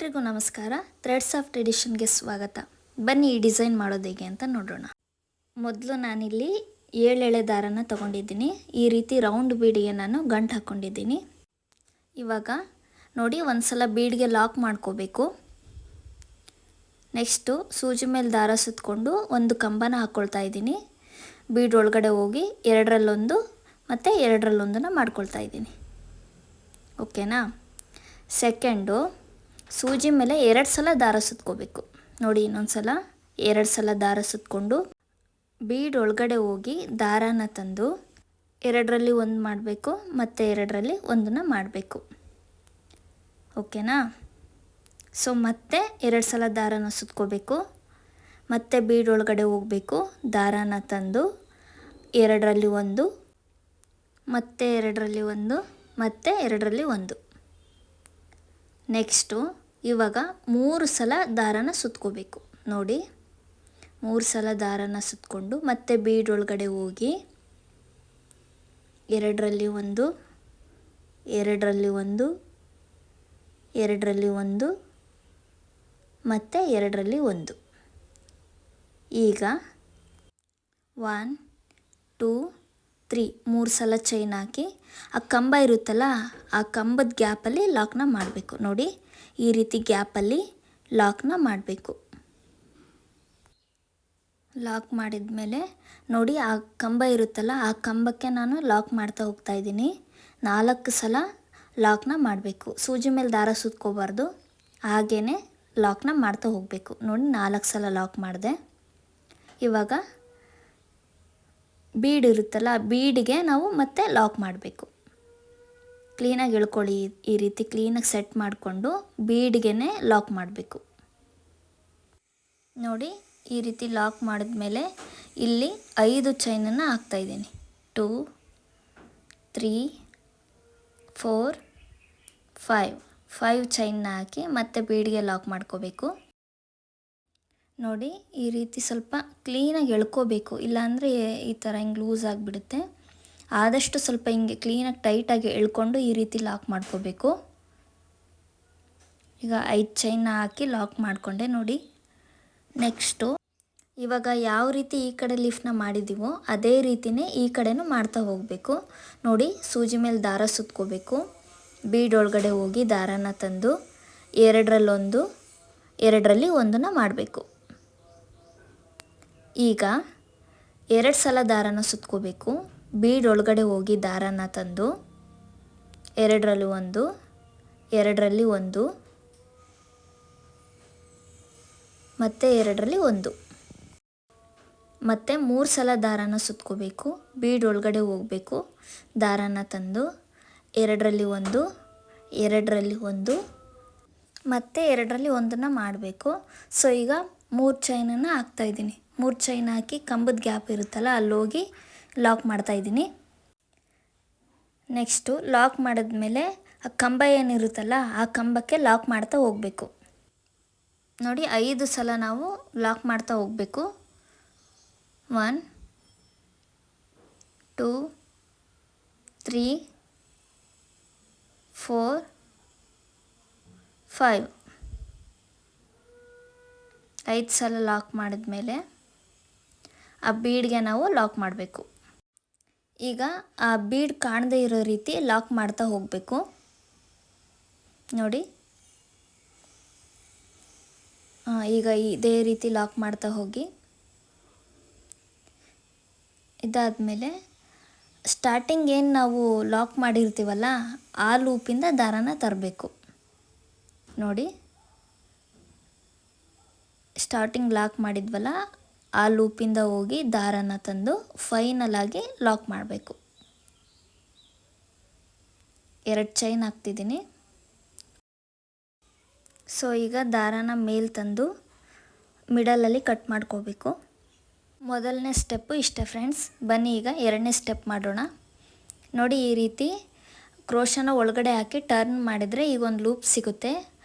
ಎಲ್ರಿಗೂ ನಮಸ್ಕಾರ. Threads of ಟ್ರೆಡಿಷನ್ಗೆ ಸ್ವಾಗತ. ಬನ್ನಿ ಈ ಡಿಸೈನ್ ಮಾಡೋದು ಹೇಗೆ ಅಂತ ನೋಡೋಣ. ಮೊದಲು ನಾನಿಲ್ಲಿ 7 ಎಳೆ ದಾರನ ತೊಗೊಂಡಿದ್ದೀನಿ. ಈ ರೀತಿ ರೌಂಡ್ ಬೀಡಿಗೆ ನಾನು ಗಂಟು ಹಾಕ್ಕೊಂಡಿದ್ದೀನಿ. ಇವಾಗ ನೋಡಿ, ಒಂದು ಸಲ ಬೀಡ್ಗೆ ಲಾಕ್ ಮಾಡ್ಕೋಬೇಕು. ನೆಕ್ಸ್ಟು ಸೂಜಿ ಮೇಲೆ ದಾರ ಸುತ್ತಕೊಂಡು ಒಂದು ಕಂಬನ ಹಾಕ್ಕೊಳ್ತಾ ಇದ್ದೀನಿ. ಬೀಡ್ ಒಳಗಡೆ ಹೋಗಿ 2ರಲ್ಲೊಂದು ಮತ್ತು 2ರಲ್ಲೊಂದನ್ನು ಮಾಡ್ಕೊಳ್ತಾ ಇದ್ದೀನಿ. ಓಕೆನಾ? ಸೆಕೆಂಡು ಸೂಜಿ ಮೇಲೆ 2 ಸಲ ದಾರ ಸುತ್ಕೋಬೇಕು. ನೋಡಿ, ಇನ್ನೊಂದು ಸಲ 2 ಸಲ ದಾರ ಸುತ್ತಕೊಂಡು ಬೀಡ್ ಒಳಗಡೆ ಹೋಗಿ ದಾರಾನ ತಂದು 2ರಲ್ಲಿ ಒಂದು ಮಾಡಬೇಕು ಮತ್ತು 2ರಲ್ಲಿ ಒಂದನ್ನು ಮಾಡಬೇಕು. ಓಕೆನಾ? ಸೊ ಮತ್ತೆ 2 ಸಲ ದಾರಾನ ಸುತ್ಕೋಬೇಕು, ಮತ್ತೆ ಬೀಡ್ ಒಳಗಡೆ ಹೋಗಬೇಕು, ದಾರಾನ ತಂದು 2ರಲ್ಲಿ ಒಂದು ಮತ್ತು 2ರಲ್ಲಿ ಒಂದು ಮತ್ತು 2ರಲ್ಲಿ ಒಂದು. ನೆಕ್ಸ್ಟು ಇವಾಗ 3 ಸಲ ದಾರಾನ ಸುತ್ಕೋಬೇಕು. ನೋಡಿ, 3 ಸಲ ದಾರಾನ ಸುತ್ತಕೊಂಡು ಮತ್ತೆ ಬೀಡ್ ಒಳಗಡೆ ಹೋಗಿ 2ರಲ್ಲಿ ಒಂದು, 2ರಲ್ಲಿ ಒಂದು, 2ರಲ್ಲಿ ಒಂದು ಮತ್ತು 2ರಲ್ಲಿ ಒಂದು. ಈಗ 1 2 3 3 ಸಲ ಚೈನ್ ಹಾಕಿ ಆ ಕಂಬ ಇರುತ್ತಲ್ಲ, ಆ ಕಂಬದ ಗ್ಯಾಪಲ್ಲಿ ಲಾಕ್ನ ಮಾಡಬೇಕು. ನೋಡಿ, ಈ ರೀತಿ ಗ್ಯಾಪಲ್ಲಿ ಲಾಕ್ನ ಮಾಡಬೇಕು. ಲಾಕ್ ಮಾಡಿದ ಮೇಲೆ ನೋಡಿ, ಆ ಕಂಬ ಇರುತ್ತಲ್ಲ, ಆ ಕಂಬಕ್ಕೆ ನಾನು ಲಾಕ್ ಮಾಡ್ತಾ ಹೋಗ್ತಾ ಇದ್ದೀನಿ. 4 ಸಲ ಲಾಕ್ನ ಮಾಡಬೇಕು. ಸೂಜಿ ಮೇಲೆ ದಾರ ಸುತ್ಕೋಬಾರ್ದು, ಹಾಗೇ ಲಾಕ್ನ ಮಾಡ್ತಾ ಹೋಗಬೇಕು. ನೋಡಿ, 4 ಸಲ ಲಾಕ್ ಮಾಡಿದೆ. ಇವಾಗ ಬೀಡ್ ಇರುತ್ತಲ್ಲ, ಬೀಡಿಗೆ ನಾವು ಮತ್ತೆ ಲಾಕ್ ಮಾಡಬೇಕು. ಕ್ಲೀನಾಗಿ ಎಳ್ಕೊಳ್ಳಿ. ಈ ರೀತಿ ಕ್ಲೀನಾಗಿ ಸೆಟ್ ಮಾಡಿಕೊಂಡು ಬೀಡ್ಗೆ ಲಾಕ್ ಮಾಡಬೇಕು. ನೋಡಿ, ಈ ರೀತಿ ಲಾಕ್ ಮಾಡಿದ್ಮೇಲೆ ಇಲ್ಲಿ 5 ಚೈನನ್ನು ಹಾಕ್ತಾಯಿದ್ದೀನಿ. 2 3 4 5 ಚೈನ್ನ ಹಾಕಿ ಮತ್ತೆ ಬೀಡ್ಗೆ ಲಾಕ್ ಮಾಡ್ಕೋಬೇಕು. ನೋಡಿ, ಈ ರೀತಿ ಸ್ವಲ್ಪ ಕ್ಲೀನಾಗಿ ಎಳ್ಕೋಬೇಕು, ಇಲ್ಲಾಂದರೆ ಈ ಥರ ಹಿಂಗೆ ಲೂಸ್ ಆಗಿಬಿಡುತ್ತೆ. ಆದಷ್ಟು ಸ್ವಲ್ಪ ಹಿಂಗೆ ಕ್ಲೀನಾಗಿ ಟೈಟಾಗಿ ಎಳ್ಕೊಂಡು ಈ ರೀತಿ ಲಾಕ್ ಮಾಡ್ಕೋಬೇಕು. ಈಗ 5 ಚೈನ್ನ ಹಾಕಿ ಲಾಕ್ ಮಾಡಿಕೊಂಡೆ. ನೋಡಿ, ನೆಕ್ಸ್ಟು ಇವಾಗ ಯಾವ ರೀತಿ ಈ ಕಡೆ ಲಿಫ್ಟ್ನ ಮಾಡಿದ್ದೀವೋ ಅದೇ ರೀತಿಯೇ ಈ ಕಡೆನೂ ಮಾಡ್ತಾ ಹೋಗಬೇಕು. ನೋಡಿ, ಸೂಜಿ ಮೇಲೆ ದಾರ ಸುತ್ಕೋಬೇಕು, ಬೀಡ್ ಒಳಗಡೆ ಹೋಗಿ ದಾರಾನ ತಂದು 2ರಲ್ಲೊಂದು, 2ರಲ್ಲಿ ಒಂದನ್ನು ಮಾಡಬೇಕು. ಈಗ 2 ಸಲ ದಾರಾನ ಸುತ್ಕೋಬೇಕು, ಬೀಡ್ ಒಳಗಡೆ ಹೋಗಿ ದಾರಾನ ತಂದು 2ರಲ್ಲಿ ಒಂದು, 2ರಲ್ಲಿ ಒಂದು ಮತ್ತು 2ರಲ್ಲಿ ಒಂದು. ಮತ್ತು 3 ಸಲ ದಾರಾನ ಸುತ್ಕೋಬೇಕು, ಬೀಡ್ ಒಳಗಡೆ ಹೋಗಬೇಕು, ದಾರಾನ ತಂದು 2ರಲ್ಲಿ ಒಂದು, 2ರಲ್ಲಿ ಒಂದು ಮತ್ತು 2ರಲ್ಲಿ ಒಂದನ್ನು ಮಾಡಬೇಕು. ಸೊ ಈಗ 3 ಚೈನನ್ನು ಹಾಕ್ತಾಯಿದ್ದೀನಿ. 3 ಚೈನ್ ಹಾಕಿ ಕಂಬದ ಗ್ಯಾಪ್ ಇರುತ್ತಲ್ಲ, ಅಲ್ಲೋಗಿ ಲಾಕ್ ಮಾಡ್ತಾಯಿದ್ದೀನಿ. ನೆಕ್ಸ್ಟು ಲಾಕ್ ಮಾಡಿದ್ಮೇಲೆ ಆ ಕಂಬ ಏನಿರುತ್ತಲ್ಲ, ಆ ಕಂಬಕ್ಕೆ ಲಾಕ್ ಮಾಡ್ತಾ ಹೋಗಬೇಕು. ನೋಡಿ, 5 ಸಲ ನಾವು ಲಾಕ್ ಮಾಡ್ತಾ ಹೋಗಬೇಕು. 1 2 3 4 5 5 ಸಲ ಲಾಕ್ ಮಾಡಿದ್ಮೇಲೆ ಆ ಬೀಡ್ಗೆ ನಾವು ಲಾಕ್ ಮಾಡಬೇಕು. ಈಗ ಆ ಬೀಡ್ ಕಾಣದೇ ಇರೋ ರೀತಿ ಲಾಕ್ ಮಾಡ್ತಾ ಹೋಗಬೇಕು. ನೋಡಿ, ಈಗ ಇದೇ ರೀತಿ ಲಾಕ್ ಮಾಡ್ತಾ ಹೋಗಿ. ಇದಾದಮೇಲೆ ಸ್ಟಾರ್ಟಿಂಗ್ ಏನು ನಾವು ಲಾಕ್ ಮಾಡಿರ್ತೀವಲ್ಲ, ಆ ಲೂಪಿಂದ ದಾರಾನ ತರಬೇಕು. ನೋಡಿ, ಸ್ಟಾರ್ಟಿಂಗ್ ಲಾಕ್ ಮಾಡಿದ್ವಲ್ಲ, ಆ ಲೂಪಿಂದ ಹೋಗಿ ದಾರಾನ ತಂದು ಫೈನಲ್ ಆಗಿ ಲಾಕ್ ಮಾಡಬೇಕು. 2 ಚೈನ್ ಹಾಕ್ತಿದ್ದೀನಿ. ಸೊ ಈಗ ದಾರಾನ ಮೇಲೆ ತಂದು ಮಿಡಲಲ್ಲಿ ಕಟ್ ಮಾಡ್ಕೋಬೇಕು. ಮೊದಲನೇ ಸ್ಟೆಪ್ಪು ಇಷ್ಟೇ ಫ್ರೆಂಡ್ಸ್. ಬನ್ನಿ ಈಗ 2ನೇ ಸ್ಟೆಪ್ ಮಾಡೋಣ. ನೋಡಿ, ಈ ರೀತಿ ಕ್ರೋಶನ ಒಳಗಡೆ ಹಾಕಿ ಟರ್ನ್ ಮಾಡಿದರೆ ಈಗ ಒಂದು ಲೂಪ್ ಸಿಗುತ್ತೆ.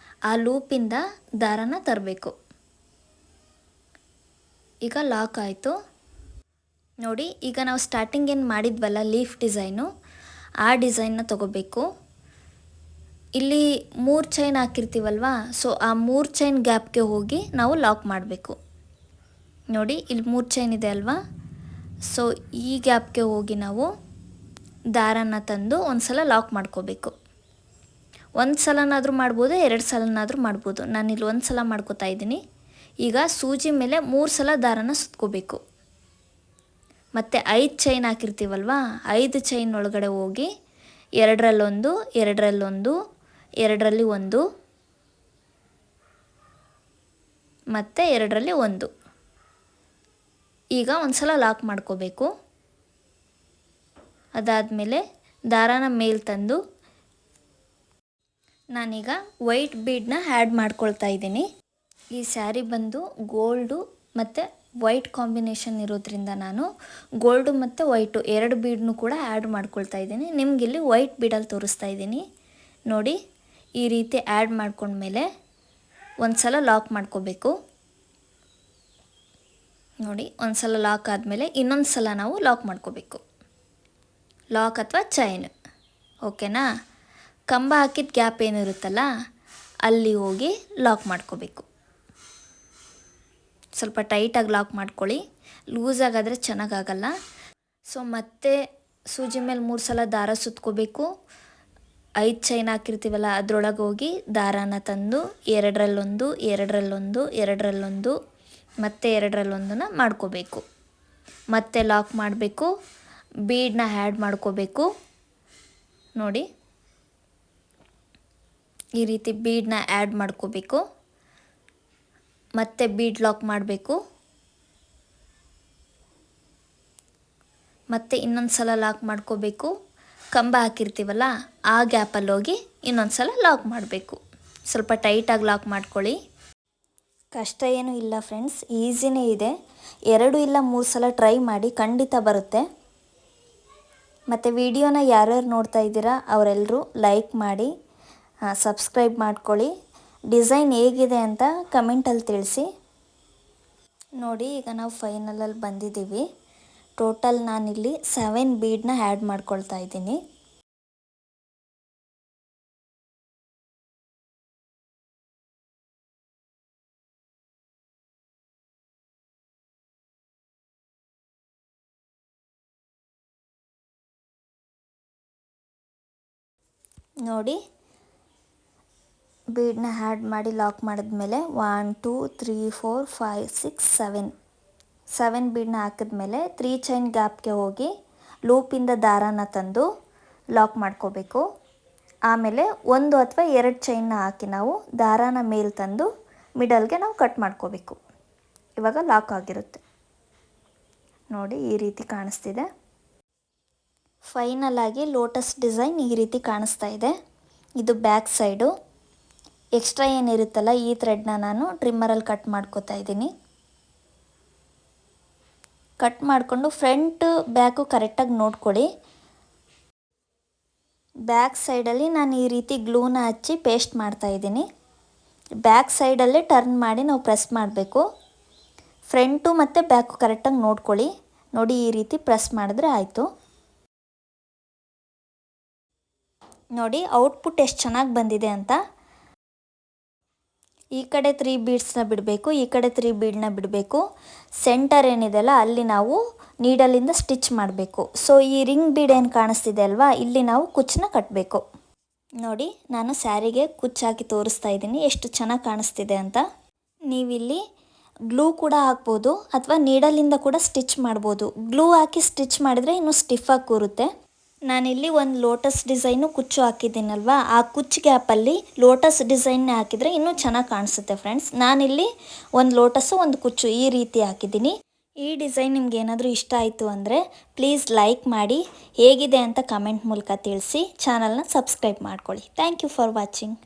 ಆ ಲೂಪಿಂದ ದಾರಾನ ತರಬೇಕು. ಈಗ ಲಾಕ್ ಆಯಿತು. ನೋಡಿ, ಈಗ ನಾವು ಸ್ಟಾರ್ಟಿಂಗ್ ಏನು ಮಾಡಿದ್ವಲ್ಲ ಲೀಫ್ ಡಿಸೈನು, ಆ ಡಿಸೈನ್ನ ತೊಗೋಬೇಕು. ಇಲ್ಲಿ 3 ಚೈನ್ ಹಾಕಿರ್ತೀವಲ್ವಾ, ಸೊ ಆ 3 ಚೈನ್ ಗ್ಯಾಪ್ಗೆ ಹೋಗಿ ನಾವು ಲಾಕ್ ಮಾಡಬೇಕು. ನೋಡಿ ಇಲ್ಲಿ 3 ಚೈನ್ ಇದೆ ಅಲ್ವಾ, ಸೊ ಈ ಗ್ಯಾಪ್ಗೆ ಹೋಗಿ ನಾವು ದಾರನ ತಂದು ಒಂದು ಸಲ ಲಾಕ್ ಮಾಡ್ಕೋಬೇಕು. ಒಂದು ಸಲನಾದರೂ ಮಾಡ್ಬೋದು, 2 ಸಲನಾದರೂ ಮಾಡ್ಬೋದು. ನಾನಿಲ್ಲಿ ಒಂದು ಸಲ ಮಾಡ್ಕೋತಾ ಇದ್ದೀನಿ. ಈಗ ಸೂಜಿ ಮೇಲೆ 3 ಸಲ ದಾರನ ಸುತ್ಕೋಬೇಕು. ಮತ್ತು 5 ಚೈನ್ ಹಾಕಿರ್ತೀವಲ್ವಾ, 5 ಚೈನ್ ಒಳಗಡೆ ಹೋಗಿ 2ರಲ್ಲೊಂದು, 2ರಲ್ಲೊಂದು, 2ರಲ್ಲಿ ಒಂದು ಮತ್ತು 2ರಲ್ಲಿ ಒಂದು. ಈಗ ಒಂದು ಸಲ ಲಾಕ್ ಮಾಡ್ಕೋಬೇಕು. ಅದಾದಮೇಲೆ ದಾರಾನ ಮೇಲೆ ತಂದು ನಾನೀಗ ವೈಟ್ ಬೀಡನ್ನ ಆ್ಯಡ್ ಮಾಡ್ಕೊಳ್ತಾ ಇದ್ದೀನಿ. ಈ ಸ್ಯಾರಿ ಬಂದು ಗೋಲ್ಡು ಮತ್ತು ವೈಟ್ ಕಾಂಬಿನೇಷನ್ ಇರೋದ್ರಿಂದ ನಾನು ಗೋಲ್ಡು ಮತ್ತು ವೈಟು 2 ಬೀಡನ್ನು ಕೂಡ ಆ್ಯಡ್ ಮಾಡ್ಕೊಳ್ತಾ ಇದ್ದೀನಿ. ನಿಮಗಿಲ್ಲಿ ವೈಟ್ ಬೀಡಲ್ಲಿ ತೋರಿಸ್ತಾ ಇದ್ದೀನಿ. ನೋಡಿ ಈ ರೀತಿ ಆ್ಯಡ್ ಮಾಡ್ಕೊಂಡ್ಮೇಲೆ ಒಂದು ಸಲ ಲಾಕ್ ಮಾಡ್ಕೋಬೇಕು. ನೋಡಿ ಒಂದು ಸಲ ಲಾಕ್ ಆದಮೇಲೆ ಇನ್ನೊಂದು ಸಲ ನಾವು ಲಾಕ್ ಮಾಡ್ಕೋಬೇಕು. ಲಾಕ್ ಅಥವಾ ಚೈನ್, ಓಕೆನಾ. ಕಂಬ ಹಾಕಿದ ಗ್ಯಾಪ್ ಏನಿರುತ್ತಲ್ಲ ಅಲ್ಲಿ ಹೋಗಿ ಲಾಕ್ ಮಾಡ್ಕೋಬೇಕು. ಸ್ವಲ್ಪ ಟೈಟಾಗಿ ಲಾಕ್ ಮಾಡ್ಕೊಳ್ಳಿ, ಲೂಸಾಗಾದರೆ ಚೆನ್ನಾಗಾಗಲ್ಲ. ಸೊ ಮತ್ತೆ ಸೂಜಿ ಮೇಲೆ 3 ಸಲ ದಾರ ಸುತ್ಕೋಬೇಕು. 5 ಚೈನ್ ಹಾಕಿರ್ತೀವಲ್ಲ ಅದರೊಳಗೆ ಹೋಗಿ ದಾರಾನ ತಂದು 2ರಲ್ಲೊಂದು, 2ರಲ್ಲೊಂದು, 2ರಲ್ಲೊಂದು ಮತ್ತು 2ರಲ್ಲೊಂದನ್ನು ಮಾಡ್ಕೋಬೇಕು. ಮತ್ತೆ ಲಾಕ್ ಮಾಡಬೇಕು, ಬೀಡನ್ನ ಆ್ಯಡ್ ಮಾಡ್ಕೋಬೇಕು. ನೋಡಿ ಈ ರೀತಿ ಬೀಡನ್ನ ಆ್ಯಡ್ ಮಾಡ್ಕೋಬೇಕು. ಮತ್ತೆ ಬೀಡ್ ಲಾಕ್ ಮಾಡಬೇಕು. ಮತ್ತು ಇನ್ನೊಂದು ಸಲ ಲಾಕ್ ಮಾಡ್ಕೋಬೇಕು. ಕಂಬ ಹಾಕಿರ್ತೀವಲ್ಲ ಆ ಗ್ಯಾಪಲ್ಲಿ ಹೋಗಿ ಇನ್ನೊಂದು ಸಲ ಲಾಕ್ ಮಾಡಬೇಕು. ಸ್ವಲ್ಪ ಟೈಟಾಗಿ ಲಾಕ್ ಮಾಡ್ಕೊಳ್ಳಿ. ಕಷ್ಟ ಏನೂ ಇಲ್ಲ ಫ್ರೆಂಡ್ಸ್, ಈಸಿನೇ ಇದೆ. 2 ಇಲ್ಲ 3 ಸಲ ಟ್ರೈ ಮಾಡಿ, ಖಂಡಿತ ಬರುತ್ತೆ. ಮತ್ತು ವಿಡಿಯೋನ ಯಾರ್ಯಾರು ನೋಡ್ತಾ ಇದ್ದೀರಾ ಅವರೆಲ್ಲರೂ ಲೈಕ್ ಮಾಡಿ, ಸಬ್ಸ್ಕ್ರೈಬ್ ಮಾಡ್ಕೊಳ್ಳಿ. ಡಿಸೈನ್ ಹೇಗಿದೆ ಅಂತ ಕಮೆಂಟಲ್ಲಿ ತಿಳಿಸಿ. ನೋಡಿ ಈಗ ನಾವು ಫೈನಲಲ್ಲಿ ಬಂದಿದ್ದೀವಿ. ಟೋಟಲ್ ನಾನಿಲ್ಲಿ 7 ಬೀಡನ್ನ ಆ್ಯಡ್ ಮಾಡ್ಕೊಳ್ತಾ ಇದ್ದೀನಿ. ನೋಡಿ ಬೀಡನ್ನ ಆ್ಯಡ್ ಮಾಡಿ ಲಾಕ್ ಮಾಡಿದ್ಮೇಲೆ 1 2 3 4 5 6 7 ಬೀಡನ್ನ ಹಾಕಿದ್ಮೇಲೆ 3 ಚೈನ್ ಗ್ಯಾಪ್ಗೆ ಹೋಗಿ ಲೂಪಿಂದ ದಾರಾನ ತಂದು ಲಾಕ್ ಮಾಡ್ಕೋಬೇಕು. ಆಮೇಲೆ 1 ಅಥವಾ 2 ಚೈನ್ನ ಹಾಕಿ ನಾವು ದಾರಾನ ಮೇಲೆ ತಂದು ಮಿಡಲ್ಗೆ ನಾವು ಕಟ್ ಮಾಡ್ಕೋಬೇಕು. ಇವಾಗ ಲಾಕ್ ಆಗಿರುತ್ತೆ. ನೋಡಿ ಈ ರೀತಿ ಕಾಣಿಸ್ತಿದೆ. ಫೈನಲ್ ಆಗಿ ಲೋಟಸ್ ಡಿಸೈನ್ ಈ ರೀತಿ ಕಾಣಿಸ್ತಾ ಇದೆ. ಇದು ಬ್ಯಾಕ್ ಸೈಡು. ಎಕ್ಸ್ಟ್ರಾ ಏನಿರುತ್ತಲ್ಲ ಈ ಥ್ರೆಡ್ನ ನಾನು ಟ್ರಿಮ್ಮರಲ್ಲಿ ಕಟ್ ಮಾಡ್ಕೋತಾ ಇದ್ದೀನಿ. ಕಟ್ ಮಾಡಿಕೊಂಡು ಫ್ರಂಟ್ ಬ್ಯಾಕು ಕರೆಕ್ಟಾಗಿ ನೋಡ್ಕೊಳ್ಳಿ. ಬ್ಯಾಕ್ ಸೈಡಲ್ಲಿ ನಾನು ಈ ರೀತಿ ಗ್ಲೂನ ಹಚ್ಚಿ ಪೇಸ್ಟ್ ಮಾಡ್ತಾ ಇದ್ದೀನಿ. ಬ್ಯಾಕ್ ಸೈಡಲ್ಲೇ ಟರ್ನ್ ಮಾಡಿ ನಾವು ಪ್ರೆಸ್ ಮಾಡಬೇಕು. ಫ್ರಂಟು ಮತ್ತು ಬ್ಯಾಕು ಕರೆಕ್ಟಾಗಿ ನೋಡ್ಕೊಳ್ಳಿ. ನೋಡಿ ಈ ರೀತಿ ಪ್ರೆಸ್ ಮಾಡಿದ್ರೆ ಆಯಿತು. ನೋಡಿ ಔಟ್ಪುಟ್ ಎಷ್ಟು ಚೆನ್ನಾಗಿ ಬಂದಿದೆ ಅಂತ. ಈ ಕಡೆ 3 ಬೀಡ್ಸ್ನ ಬಿಡಬೇಕು, ಈ ಕಡೆ 3 ಬೀಡನ್ನ ಬಿಡಬೇಕು. ಸೆಂಟರ್ ಏನಿದೆಯಲ್ಲ ಅಲ್ಲಿ ನಾವು ನೀಡಲಿಂದ ಸ್ಟಿಚ್ ಮಾಡಬೇಕು. ಸೊ ಈ ರಿಂಗ್ ಬೀಡ್ ಏನು ಕಾಣಿಸ್ತಿದೆ ಅಲ್ವಾ, ಇಲ್ಲಿ ನಾವು ಕುಚ್ಚನ್ನ ಕಟ್ಟಬೇಕು. ನೋಡಿ ನಾನು ಸ್ಯಾರಿಗೆ ಕುಚ್ಚಾಕಿ ತೋರಿಸ್ತಾ ಇದ್ದೀನಿ ಎಷ್ಟು ಚೆನ್ನಾಗಿ ಕಾಣಿಸ್ತಿದೆ ಅಂತ. ನೀವಿಲ್ಲಿ ಗ್ಲೂ ಕೂಡ ಹಾಕ್ಬೋದು ಅಥವಾ ನೀಡಲಿಂದ ಕೂಡ ಸ್ಟಿಚ್ ಮಾಡ್ಬೋದು. ಗ್ಲೂ ಹಾಕಿ ಸ್ಟಿಚ್ ಮಾಡಿದರೆ ಇನ್ನೂ ಸ್ಟಿಫಾಗಿ ಕೂರುತ್ತೆ. ನಾನಿಲ್ಲಿ ಒಂದು ಲೋಟಸ್ ಡಿಸೈನು ಕುಚ್ಚು ಹಾಕಿದ್ದೀನಲ್ವ, ಆ ಕುಚ್ಚು ಗ್ಯಾಪಲ್ಲಿ ಲೋಟಸ್ ಡಿಸೈನ್ನೇ ಹಾಕಿದರೆ ಇನ್ನೂ ಚೆನ್ನಾಗಿ ಕಾಣಿಸುತ್ತೆ ಫ್ರೆಂಡ್ಸ್. ನಾನಿಲ್ಲಿ ಒಂದು ಲೋಟಸ್ಸು ಒಂದು ಕುಚ್ಚು ಈ ರೀತಿ ಹಾಕಿದ್ದೀನಿ. ಈ ಡಿಸೈನ್ ನಿಮ್ಗೆ ಏನಾದರೂ ಇಷ್ಟ ಆಯಿತು ಅಂದರೆ ಪ್ಲೀಸ್ ಲೈಕ್ ಮಾಡಿ, ಹೇಗಿದೆ ಅಂತ ಕಮೆಂಟ್ ಮೂಲಕ ತಿಳಿಸಿ. ಚಾನಲ್ನ ಸಬ್ಸ್ಕ್ರೈಬ್ ಮಾಡ್ಕೊಳ್ಳಿ. Thank you for watching.